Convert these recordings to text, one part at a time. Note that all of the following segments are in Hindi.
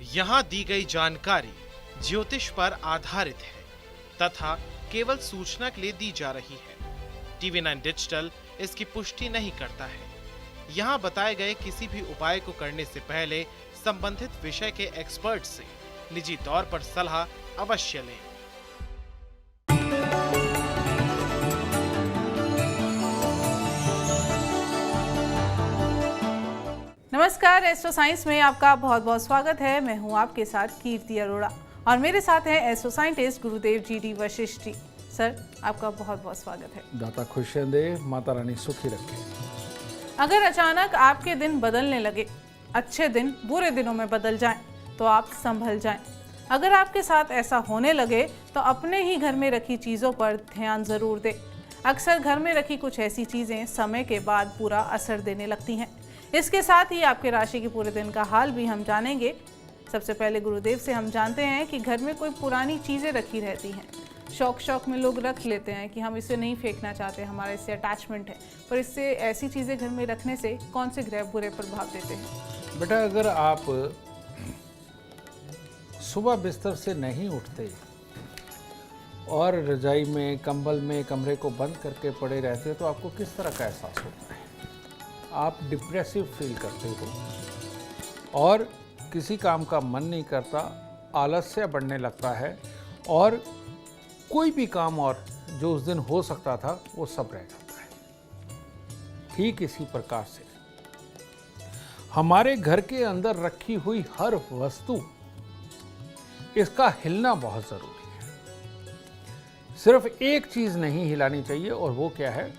यहाँ दी गई जानकारी ज्योतिष पर आधारित है तथा केवल सूचना के लिए दी जा रही है। TV9 डिजिटल इसकी पुष्टि नहीं करता है। यहाँ बताए गए किसी भी उपाय को करने से पहले संबंधित विषय के एक्सपर्ट से निजी तौर पर सलाह अवश्य लें। नमस्कार, एस्ट्रो साइंस में आपका बहुत बहुत स्वागत है। मैं हूं आपके साथ कीर्ति अरोड़ा और मेरे साथ हैं एस्ट्रो साइंटिस्ट गुरुदेव जी वशिष्ठ जी। सर, आपका बहुत बहुत स्वागत है। दाता खुशियां दे, माता रानी सुखी रखे। अगर अचानक आपके दिन बदलने लगे, अच्छे दिन बुरे दिनों में बदल जाएं, तो आप संभल जाएं। अगर आपके साथ ऐसा होने लगे तो अपने ही घर में रखी चीज़ों पर ध्यान ज़रूर दें। अक्सर घर में रखी कुछ ऐसी चीज़ें समय के बाद बुरा असर देने लगती हैं। इसके साथ ही आपके राशि के पूरे दिन का हाल भी हम जानेंगे। सबसे पहले गुरुदेव से हम जानते हैं कि घर में कोई पुरानी चीज़ें रखी रहती हैं। शौक में लोग रख लेते हैं कि हम इसे नहीं फेंकना चाहते, हमारा इससे अटैचमेंट है, पर इससे ऐसी चीज़ें घर में रखने से कौन से ग्रह बुरे प्रभाव देते हैं? बेटा, अगर आप सुबह बिस्तर से नहीं उठते और रजाई में, कंबल में कमरे को बंद करके पड़े रहते तो आपको किस तरह का एहसास होता है? आप डिप्रेसिव फील करते हो और किसी काम का मन नहीं करता, आलस्य बढ़ने लगता है और कोई भी काम और जो उस दिन हो सकता था वो सब रह जाता है। ठीक इसी प्रकार से हमारे घर के अंदर रखी हुई हर वस्तु, इसका हिलना बहुत जरूरी है। सिर्फ एक चीज नहीं हिलानी चाहिए और वो क्या है?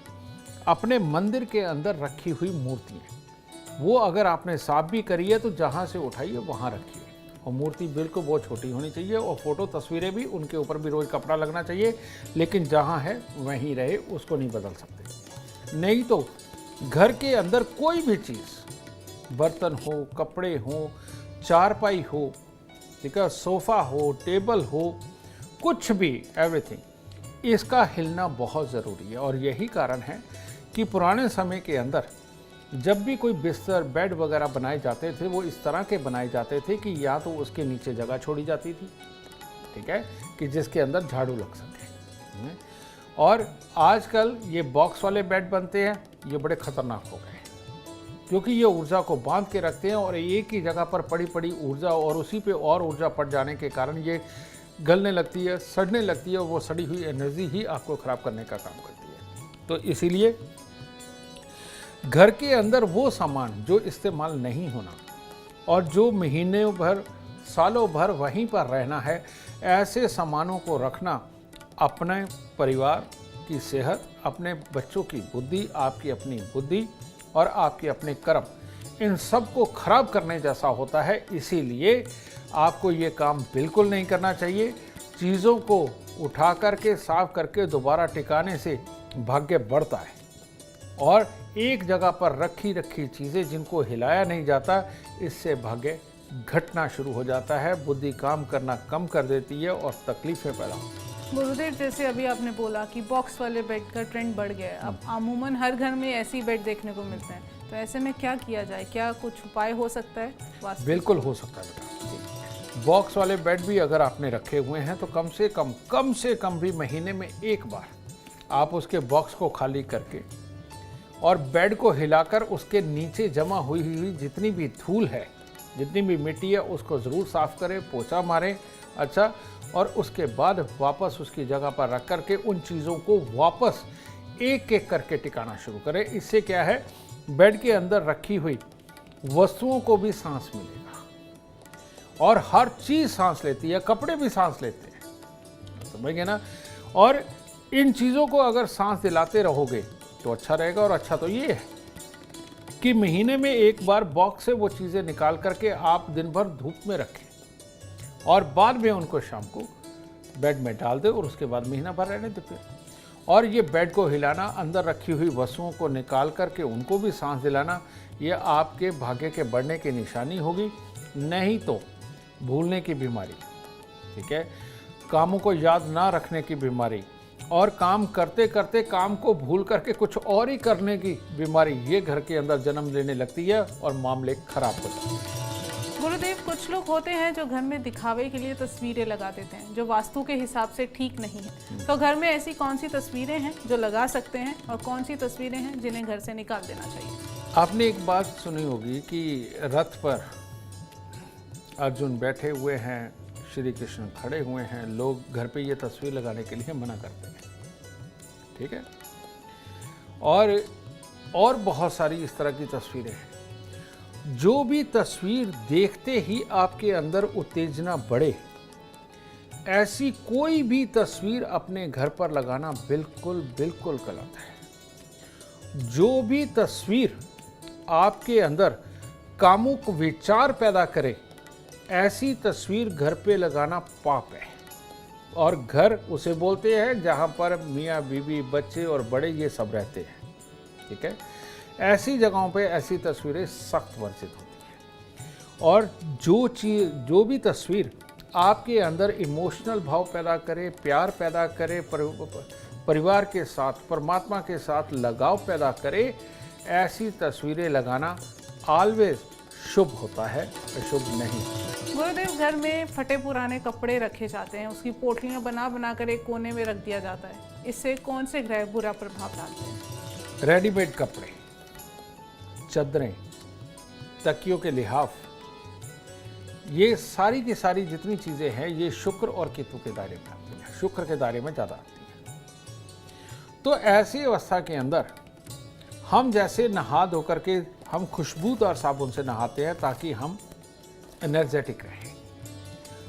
अपने मंदिर के अंदर रखी हुई मूर्तियाँ। वो अगर आपने साफ भी करी है तो जहाँ से उठाइए वहाँ रखिए, और मूर्ति बिल्कुल बहुत छोटी होनी चाहिए और फोटो तस्वीरें भी, उनके ऊपर भी रोज कपड़ा लगना चाहिए, लेकिन जहाँ है वहीं रहे, उसको नहीं बदल सकते। नहीं तो घर के अंदर कोई भी चीज़, बर्तन हो, कपड़े हो, चारपाई हो, ठीक है, सोफ़ा हो, टेबल हो, कुछ भी, एवरीथिंग, इसका हिलना बहुत ज़रूरी है। और यही कारण है कि पुराने समय के अंदर जब भी कोई बिस्तर, बेड वगैरह बनाए जाते थे, वो इस तरह के बनाए जाते थे कि या तो उसके नीचे जगह छोड़ी जाती थी, ठीक है, कि जिसके अंदर झाड़ू लग सके। और आजकल ये बॉक्स वाले बेड बनते हैं, ये बड़े खतरनाक हो गए क्योंकि ये ऊर्जा को बांध के रखते हैं और एक ही जगह पर पड़ी पड़ी ऊर्जा और उसी पे और ऊर्जा पड़ जाने के कारण ये गलने लगती है, सड़ने लगती है, और वो सड़ी हुई एनर्जी ही आपको ख़राब करने का काम करती है। तो इसीलिए घर के अंदर वो सामान जो इस्तेमाल नहीं होना और जो महीने भर, सालों भर वहीं पर रहना है, ऐसे सामानों को रखना अपने परिवार की सेहत, अपने बच्चों की बुद्धि, आपकी अपनी बुद्धि और आपके अपने कर्म, इन सब को खराब करने जैसा होता है। इसीलिए आपको ये काम बिल्कुल नहीं करना चाहिए। चीज़ों को उठा करके, साफ करके दोबारा टिकाने से भाग्य बढ़ता है, और एक जगह पर रखी चीज़ें जिनको हिलाया नहीं जाता, इससे भाग्य घटना शुरू हो जाता है, बुद्धि काम करना कम कर देती है और तकलीफें पैदा होती हैं। गुरुदेव, जैसे अभी आपने बोला कि बॉक्स वाले बेड का ट्रेंड बढ़ गया है, अब अमूमन हर घर में ऐसी बेड देखने को मिलते हैं, तो ऐसे में क्या किया जाए? क्या कुछ उपाय हो सकता है? बिल्कुल हो सकता है बेटा। बॉक्स वाले बेड भी अगर आपने रखे हुए हैं तो कम से कम भी महीने में एक बार आप उसके बॉक्स को खाली करके और बेड को हिलाकर उसके नीचे जमा हुई जितनी भी धूल है, जितनी भी मिट्टी है, उसको ज़रूर साफ़ करें, पोछा मारें, अच्छा, और उसके बाद वापस उसकी जगह पर रख करके उन चीज़ों को वापस एक एक करके टिकाना शुरू करें। इससे क्या है, बेड के अंदर रखी हुई वस्तुओं को भी सांस मिलेगा और हर चीज़ सांस लेती है, कपड़े भी सांस लेते हैं, समझ गए ना? और इन चीज़ों को अगर सांस दिलाते रहोगे तो अच्छा रहेगा। और अच्छा तो ये है कि महीने में एक बार बॉक्स से वो चीज़ें निकाल करके आप दिन भर धूप में रखें और बाद में उनको शाम को बेड में डाल दें और उसके बाद महीना भर रहने दें फिर। और ये बेड को हिलाना, अंदर रखी हुई वस्तुओं को निकाल करके उनको भी सांस दिलाना, ये आपके भाग्य के बढ़ने की निशानी होगी। नहीं तो भूलने की बीमारी, ठीक है, कामों को याद ना रखने की बीमारी और काम करते करते काम को भूल करके कुछ और ही करने की बीमारी, ये घर के अंदर जन्म लेने लगती है और मामले खराब हो जाते हैं। गुरुदेव, कुछ लोग होते हैं जो घर में दिखावे के लिए तस्वीरें लगा देते हैं जो वास्तु के हिसाब से ठीक नहीं है। तो घर में ऐसी कौन सी तस्वीरें हैं जो लगा सकते हैं और कौन सी तस्वीरें हैं जिन्हें घर से निकाल देना चाहिए? आपने एक बात सुनी होगी कि रथ पर अर्जुन बैठे हुए हैं, श्री कृष्ण खड़े हुए हैं, लोग घर पे ये तस्वीर लगाने के लिए मना करते हैं, ठीक है। और बहुत सारी इस तरह की तस्वीरें हैं। जो भी तस्वीर देखते ही आपके अंदर उत्तेजना बढ़े, ऐसी कोई भी तस्वीर अपने घर पर लगाना बिल्कुल बिल्कुल गलत है। जो भी तस्वीर आपके अंदर कामुक विचार पैदा करे, ऐसी तस्वीर घर पे लगाना पाप है। और घर उसे बोलते हैं जहाँ पर मियाँ बीवी बच्चे और बड़े ये सब रहते हैं, ठीक है। ऐसी जगहों पे ऐसी तस्वीरें सख्त वर्जित होती हैं। और जो भी तस्वीर आपके अंदर इमोशनल भाव पैदा करे, प्यार पैदा करे, परिवार के साथ, परमात्मा के साथ लगाव पैदा करे, ऐसी तस्वीरें लगाना ऑलवेज शुभ होता है, अशुभ नहीं। गुरुदेव, घर में फटे पुराने कपड़े रखे जाते हैं, उसकी पोटलियां बना बना कर एक कोने में रख दिया जाता है। इससे कौन से ग्रह बुरा प्रभाव डालते हैं? रेडीमेड कपड़े, चादरें, तकियों के लिहाफ, ये सारी की सारी जितनी चीज़ें हैं, ये शुक्र और केतु के दायरे में आती हैं, शुक्र के दायरे में ज़्यादा आती हैं। तो ऐसी अवस्था के अंदर हम जैसे नहा धो करके हम खुशबूदार साबुन से नहाते हैं ताकि हम एनर्जेटिक रहें।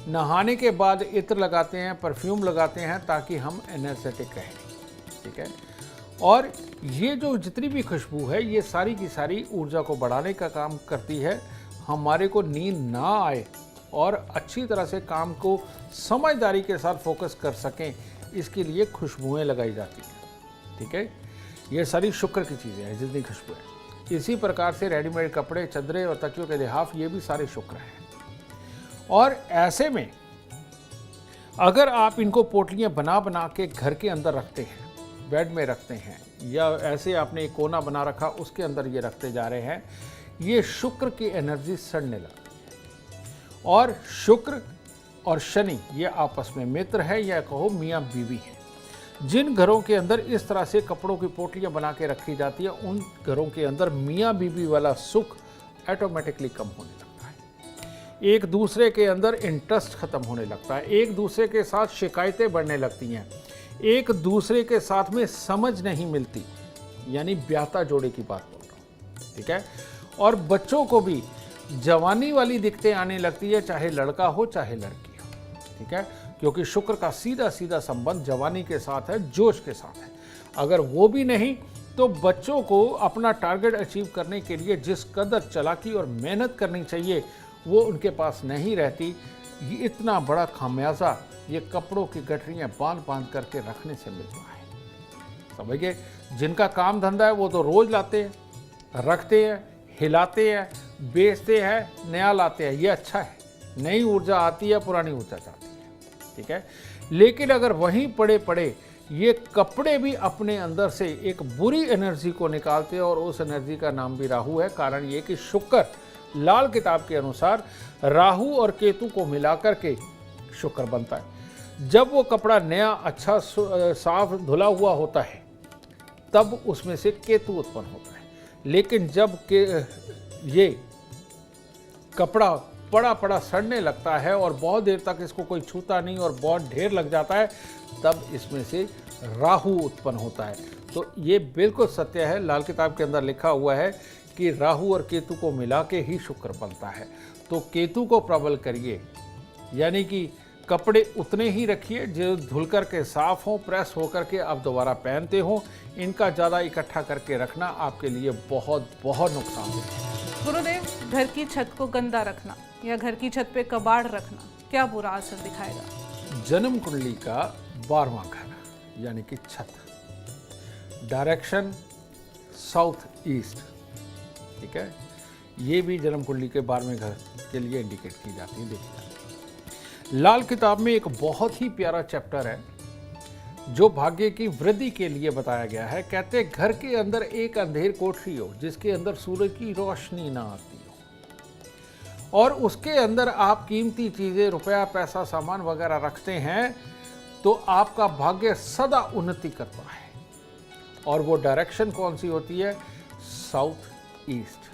नहाने के बाद इत्र लगाते हैं, परफ्यूम लगाते हैं ताकि हम एनर्जेटिक रहें, ठीक है। और ये जो जितनी भी खुशबू है, ये सारी की सारी ऊर्जा को बढ़ाने का काम करती है, हमारे को नींद ना आए और अच्छी तरह से काम को समझदारी के साथ फोकस कर सकें, इसके लिए खुशबुएं लगाई जाती हैं, ठीक है। ये सारी शुक्र की चीज़ें हैं जितनी खुशबू है। इसी प्रकार से रेडीमेड कपड़े, चादरें और तकियों के लिहाफ, ये भी सारे शुक्र हैं। और ऐसे में अगर आप इनको पोटलियां बना बना के घर के अंदर रखते हैं, बेड में रखते हैं, या ऐसे आपने एक कोना बना रखा उसके अंदर ये रखते जा रहे हैं, ये शुक्र की एनर्जी सड़ने लगती है। और शुक्र और शनि ये आपस में मित्र है, या कहो मियाँ बीवी है। जिन घरों के अंदर इस तरह से कपड़ों की पोटलियां बना के रखी जाती है, उन घरों के अंदर मियाँ बीवी वाला सुख ऑटोमेटिकली कम होने लगता है। एक दूसरे के अंदर इंटरेस्ट खत्म होने लगता है, एक दूसरे के साथ शिकायतें बढ़ने लगती हैं, एक दूसरे के साथ में समझ नहीं मिलती, यानी ब्याहता जोड़े की बात बोल रहा हूँ, ठीक है। और बच्चों को भी जवानी वाली दिक्कतें आने लगती है, चाहे लड़का हो चाहे लड़की हो, ठीक है, क्योंकि शुक्र का सीधा सीधा संबंध जवानी के साथ है, जोश के साथ है। अगर वो भी नहीं तो बच्चों को अपना टारगेट अचीव करने के लिए जिस कदर चालाकी और मेहनत करनी चाहिए, वो उनके पास नहीं रहती। ये इतना बड़ा खामियाजा ये कपड़ों की गठरियाँ बांध बांध करके रखने से मिलता है। समझ गए? जिनका काम धंधा है वो तो रोज लाते हैं, रखते हैं, हिलाते हैं, बेचते हैं, नया लाते हैं, ये अच्छा है। नई ऊर्जा आती है, पुरानी ऊर्जा जाती है, ठीक है। लेकिन अगर वहीं पड़े पड़े ये कपड़े भी अपने अंदर से एक बुरी एनर्जी को निकालते हैं, और उस एनर्जी का नाम भी राहु है। कारण ये कि शुक्र लाल किताब के अनुसार राहु और केतु को मिलाकर के शुक्र बनता है। जब वो कपड़ा नया अच्छा साफ धुला हुआ होता है तब उसमें से केतु उत्पन्न होता है। लेकिन जब ये कपड़ा पड़ा पड़ा सड़ने लगता है और बहुत देर तक इसको कोई छूता नहीं और बहुत ढेर लग जाता है, तब इसमें से राहु उत्पन्न होता है। तो ये बिल्कुल सत्य है, लाल किताब के अंदर लिखा हुआ है कि राहु और केतु को मिला के ही शुक्र बनता है। तो केतु को प्रबल करिए, यानी कि कपड़े उतने ही रखिए जो धुल कर के साफ हों, प्रेस होकर के आप दोबारा पहनते हो। इनका ज़्यादा इकट्ठा करके रखना आपके लिए बहुत बहुत नुकसानदेह है। गुरुदेव, घर की छत को गंदा रखना या घर की छत पे कबाड़ रखना क्या बुरा असर दिखाएगा? जन्म कुंडली का 12वां घर यानी कि छत, डायरेक्शन साउथ ईस्ट, ठीक है, ये भी जन्म कुंडली के 12वें घर के लिए इंडिकेट की जाती है, देखी जाती है। लाल किताब में एक बहुत ही प्यारा चैप्टर है जो भाग्य की वृद्धि के लिए बताया गया है। कहते हैं घर के अंदर एक अंधेर कोठरी हो जिसके अंदर सूरज की रोशनी ना आती हो, और उसके अंदर आप कीमती चीज़ें, रुपया, पैसा, सामान वगैरह रखते हैं तो आपका भाग्य सदा उन्नति करता है। और वो डायरेक्शन कौन सी होती है? South east.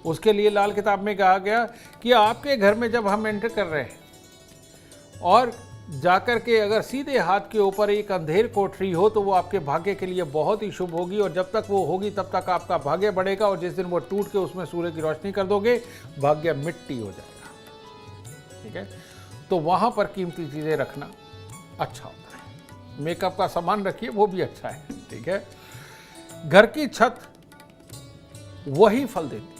उसके लिए लाल किताब में कहा गया कि आपके घर में जब हम एंटर कर रहे हैं और जाकर के अगर सीधे हाथ के ऊपर एक अंधेर कोठरी हो तो वो आपके भाग्य के लिए बहुत ही शुभ होगी, और जब तक वो होगी तब तक आपका भाग्य बढ़ेगा, और जिस दिन वो टूट के उसमें सूर्य की रोशनी कर दोगे, भाग्य मिट्टी हो जाएगा। ठीक है, तो वहाँ पर कीमती चीज़ें रखना अच्छा होता है। मेकअप का सामान रखिए, वो भी अच्छा है। ठीक है, घर की छत वही फल देती है।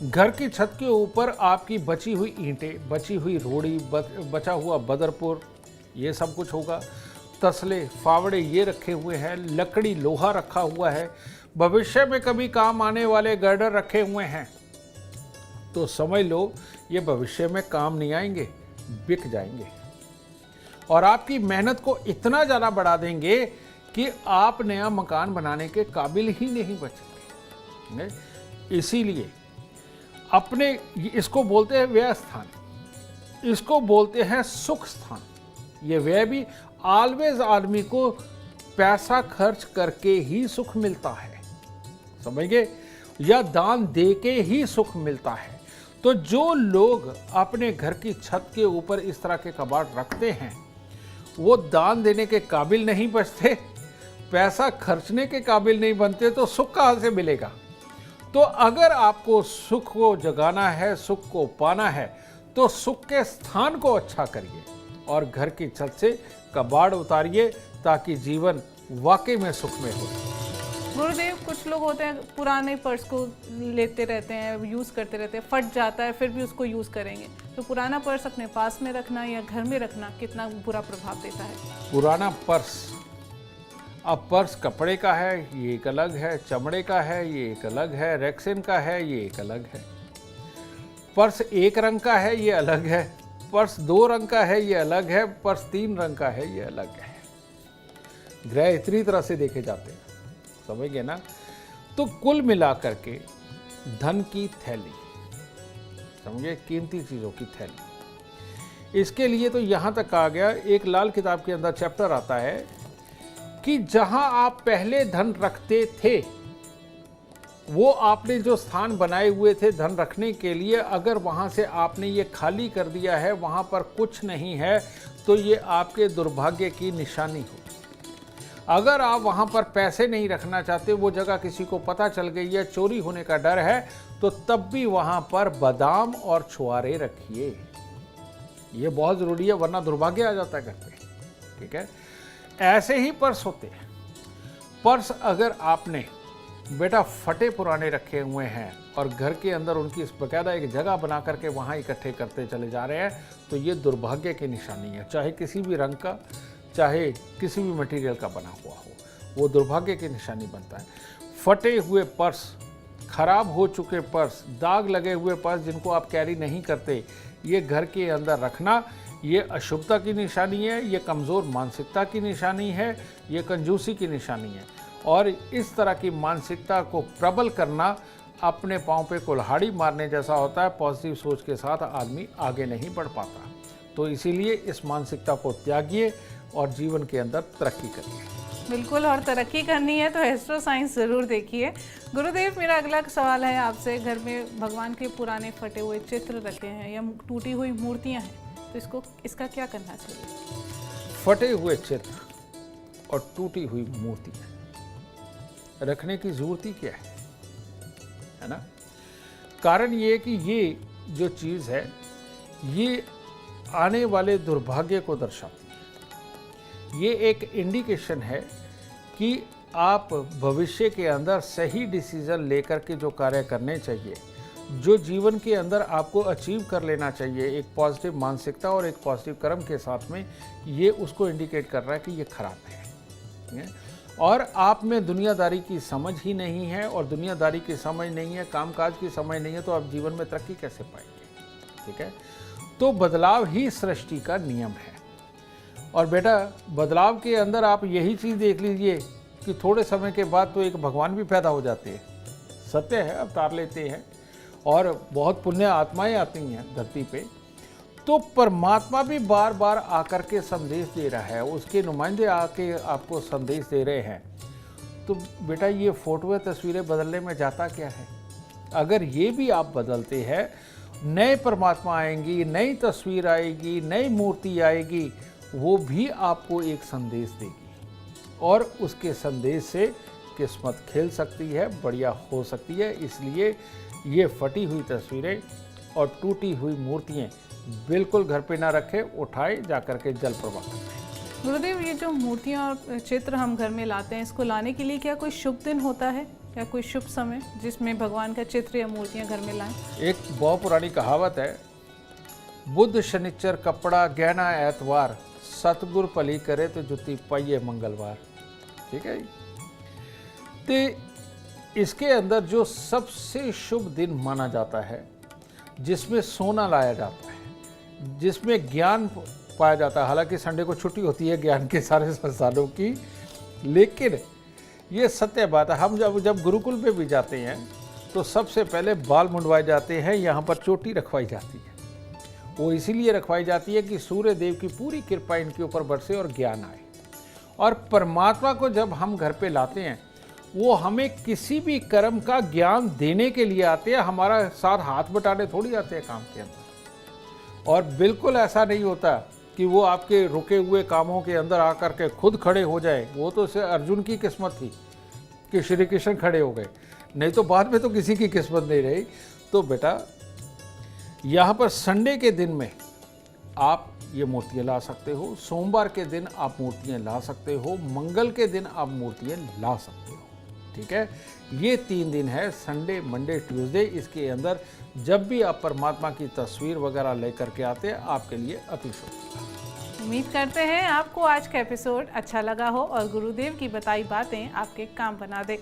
घर की छत के ऊपर आपकी बची हुई ईंटें, बची हुई रोड़ी, बचा हुआ बदरपुर, ये सब कुछ होगा। तसले, फावड़े ये रखे हुए हैं, लकड़ी, लोहा रखा हुआ है, भविष्य में कभी काम आने वाले गर्डर रखे हुए हैं, तो समझ लो ये भविष्य में काम नहीं आएंगे, बिक जाएंगे, और आपकी मेहनत को इतना ज़्यादा बढ़ा देंगे कि आप नया मकान बनाने के काबिल ही नहीं बचेंगे। इसीलिए अपने, इसको बोलते हैं व्यय स्थान, इसको बोलते हैं सुख स्थान। ये व्यय भी ऑलवेज आदमी को पैसा खर्च करके ही सुख मिलता है, समझ गए, या दान दे के ही सुख मिलता है। तो जो लोग अपने घर की छत के ऊपर इस तरह के कबाड़ रखते हैं, वो दान देने के काबिल नहीं बचते, पैसा खर्चने के काबिल नहीं बनते, तो सुख कहाँ से मिलेगा? तो अगर आपको सुख को जगाना है, सुख को पाना है, तो सुख के स्थान को अच्छा करिए और घर की छत से कबाड़ उतारिए, ताकि जीवन वाकई में सुख में हो। गुरुदेव, कुछ लोग होते हैं पुराने पर्स को लेते रहते हैं, यूज़ करते रहते हैं, फट जाता है, फिर भी उसको यूज़ करेंगे। तो पुराना पर्स अपने पास में रखना या घर में रखना कितना बुरा प्रभाव देता है? पुराना पर्स, अब पर्स कपड़े का है, ये एक अलग है, चमड़े का है, ये एक अलग है, रेक्सिन का है, ये एक अलग है। पर्स एक रंग का है, ये अलग है। पर्स 2 रंग का है, ये अलग है। पर्स 3 रंग का है, ये अलग है। ग्रह इतनी तरह से देखे जाते हैं, समझ गए ना? तो कुल मिलाकर के धन की थैली, समझे, कीमती चीज़ों की थैली, इसके लिए तो यहाँ तक कहा गया, एक लाल किताब के अंदर चैप्टर आता है कि जहां आप पहले धन रखते थे, वो आपने जो स्थान बनाए हुए थे धन रखने के लिए, अगर वहां से आपने ये खाली कर दिया है, वहां पर कुछ नहीं है, तो ये आपके दुर्भाग्य की निशानी हो। अगर आप वहां पर पैसे नहीं रखना चाहते, वो जगह किसी को पता चल गई है, चोरी होने का डर है, तो तब भी वहां पर बादाम और छुआरे रखिए। ये बहुत ज़रूरी है, वरना दुर्भाग्य आ जाता है घर पे। ठीक है, ऐसे ही पर्स होते हैं। पर्स अगर आपने बेटा फटे पुराने रखे हुए हैं और घर के अंदर उनकी बकायदा एक जगह बना करके वहाँ इकट्ठे करते चले जा रहे हैं, तो ये दुर्भाग्य की निशानी है। चाहे किसी भी रंग का, चाहे किसी भी मटेरियल का बना हुआ हो, वो दुर्भाग्य की निशानी बनता है। फटे हुए पर्स, खराब हो चुके पर्स, दाग लगे हुए पर्स जिनको आप कैरी नहीं करते, ये घर के अंदर रखना, ये अशुभता की निशानी है, ये कमज़ोर मानसिकता की निशानी है, ये कंजूसी की निशानी है। और इस तरह की मानसिकता को प्रबल करना अपने पाँव पे कुल्हाड़ी मारने जैसा होता है। पॉजिटिव सोच के साथ आदमी आगे नहीं बढ़ पाता। तो इसीलिए इस मानसिकता को त्यागिए और जीवन के अंदर तरक्की करिए। बिल्कुल, और तरक्की करनी है तो एस्ट्रो साइंस ज़रूर देखिए। गुरुदेव, मेरा अगला सवाल है आपसे, घर में भगवान के पुराने फटे हुए चित्र रखे हैं या टूटी हुई मूर्तियाँ हैं, तो इसका क्या करना चाहिए? फटे हुए चित्र और टूटी हुई मूर्तियाँ रखने की जरूरत ही क्या है ना? कारण ये कि ये जो चीज़ है, ये आने वाले दुर्भाग्य को दर्शाती है। ये एक इंडिकेशन है कि आप भविष्य के अंदर सही डिसीजन लेकर के जो कार्य करने चाहिए, जो जीवन के अंदर आपको अचीव कर लेना चाहिए एक पॉजिटिव मानसिकता और एक पॉजिटिव कर्म के साथ में, ये उसको इंडिकेट कर रहा है कि ये खराब है। और आप में दुनियादारी की समझ ही नहीं है, और दुनियादारी की समझ नहीं है, कामकाज की समझ नहीं है, तो आप जीवन में तरक्की कैसे पाएंगे? ठीक है, तो बदलाव ही सृष्टि का नियम है। और बेटा, बदलाव के अंदर आप यही चीज़ देख लीजिए कि थोड़े समय के बाद तो एक भगवान भी पैदा हो जाते हैं। सत्य है, अवतार लेते हैं और बहुत पुण्य आत्माएं आती हैं धरती पे, तो परमात्मा भी बार बार आकर के संदेश दे रहा है, उसके नुमाइंदे आके आपको संदेश दे रहे हैं। तो बेटा ये फोटोएं तस्वीरें बदलने में जाता क्या है? अगर ये भी आप बदलते हैं, नए परमात्मा आएंगी, नई तस्वीर आएगी, नई मूर्ति आएगी, वो भी आपको एक संदेश देगी और उसके संदेश से किस्मत खिल सकती है, बढ़िया हो सकती है। इसलिए ये फटी हुई तस्वीरें और टूटी हुई मूर्तियाँ बिल्कुल घर पे ना रखें, उठाए जाकर के जल प्रवाह करें। गुरुदेव, ये जो मूर्तियाँ और चित्र हम घर में लाते हैं, इसको लाने के लिए क्या कोई शुभ दिन होता है या कोई शुभ समय जिसमें भगवान का चित्र या मूर्तियाँ घर में लाएं? एक बहुत पुरानी कहावत है, बुध शनिचर कपड़ा गहना एतवार, सतगुर पली करे तो जुती पाइये मंगलवार। ठीक है। तो इसके अंदर जो सबसे शुभ दिन माना जाता है, जिसमें सोना लाया जाता है, जिसमें ज्ञान पाया जाता है, हालांकि संडे को छुट्टी होती है ज्ञान के सारे संस्थानों की, लेकिन ये सत्य बात है, हम जब गुरुकुल पे भी जाते हैं तो सबसे पहले बाल मुंडवाए जाते हैं, यहाँ पर चोटी रखवाई जाती है। वो इसीलिए रखवाई जाती है कि सूर्य देव की पूरी कृपा इनके ऊपर बरसे और ज्ञान आए। और परमात्मा को जब हम घर पे लाते हैं, वो हमें किसी भी कर्म का ज्ञान देने के लिए आते हैं, हमारा साथ हाथ बटाने थोड़ी आते हैं काम के अंदर। और बिल्कुल ऐसा नहीं होता कि वो आपके रुके हुए कामों के अंदर आकर के खुद खड़े हो जाए। वो तो से अर्जुन की किस्मत थी कि श्री कृष्ण खड़े हो गए, नहीं तो बाद में तो किसी की किस्मत नहीं रही। तो बेटा यहाँ पर संडे के दिन में आप ये मूर्तियाँ ला सकते हो, सोमवार के दिन आप मूर्तियाँ ला सकते हो, मंगल के दिन आप मूर्तियाँ ला सकते हो। ठीक है, ये 3 दिन है, संडे मंडे ट्यूसडे। इसके अंदर जब भी आप परमात्मा की तस्वीर वगैरह लेकर के आते हैं, आपके लिए अति शुभ। उम्मीद करते हैं आपको आज का एपिसोड अच्छा लगा हो और गुरुदेव की बताई बातें आपके काम बना दे।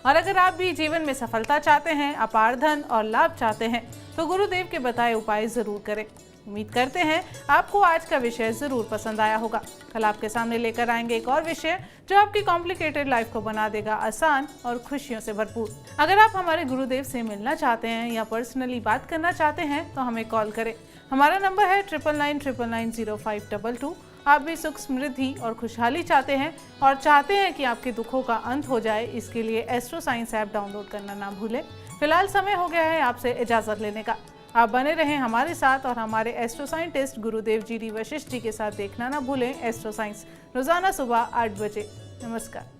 और अगर आप भी जीवन में सफलता चाहते हैं, अपार धन और लाभ चाहते हैं, तो गुरुदेव के बताए उपाय जरूर करें। उम्मीद करते हैं आपको आज का विषय जरूर पसंद आया होगा। कल आपके सामने लेकर आएंगे एक और विषय जो आपकी कॉम्प्लिकेटेड लाइफ को बना देगा आसान और खुशियों से भरपूर। अगर आप हमारे गुरुदेव से मिलना चाहते हैं या पर्सनली बात करना चाहते हैं तो हमें कॉल करें। हमारा नंबर है 9999905222। आप भी सुख समृद्धि और खुशहाली चाहते हैं और चाहते हैं कि आपके दुखों का अंत हो जाए, इसके लिए एस्ट्रो साइंस ऐप डाउनलोड करना ना भूलें। फिलहाल समय हो गया है आपसे इजाज़त लेने का। आप बने रहें हमारे साथ और हमारे एस्ट्रो साइंटिस्ट गुरुदेव जी डी वशिष्ठ जी के साथ देखना ना भूलें एस्ट्रो साइंस, रोजाना सुबह 8 बजे। नमस्कार।